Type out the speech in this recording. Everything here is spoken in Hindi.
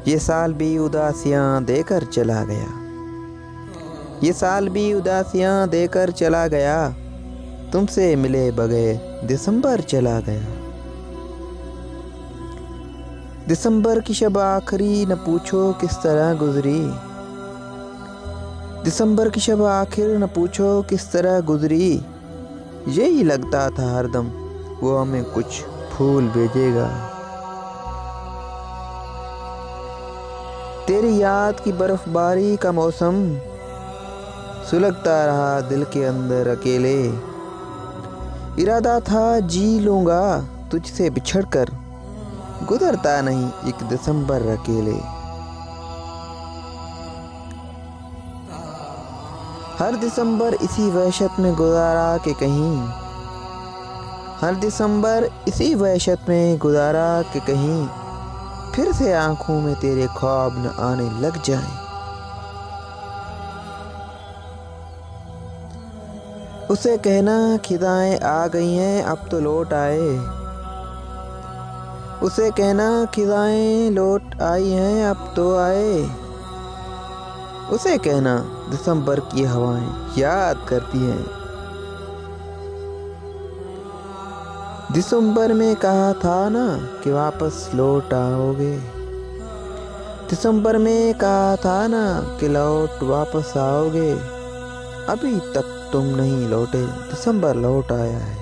ये साल भी उदासियां देकर चला गया, ये साल भी उदासियां देकर चला गया, तुमसे मिले बगैर दिसंबर चला गया। दिसंबर की शब आखिरी न पूछो किस तरह गुजरी, दिसंबर की शब आखिर न पूछो किस तरह गुजरी। यही लगता था हरदम वो हमें कुछ फूल भेजेगा। तेरी याद की बर्फबारी का मौसम सुलगता रहा दिल के अंदर अकेले। इरादा था जी लूंगा तुझसे बिछड़कर, गुजरता नहीं एक दिसंबर अकेले। हर दिसंबर इसी वहशत में गुजारा कि कहीं, हर दिसंबर इसी वहशत में गुजारा कि कहीं फिर से आंखों में तेरे ख्वाब न आने लग जाए। उसे कहना खिदाएं आ गई हैं अब तो लौट आए, उसे कहना खिदाएं लौट आई हैं अब तो आए। उसे कहना दिसंबर की हवाएं याद करती हैं, दिसंबर में कहा था ना कि वापस लौट आओगे, दिसंबर में कहा था ना कि लौट वापस आओगे। अभी तक तुम नहीं लौटे, दिसंबर लौट आया है।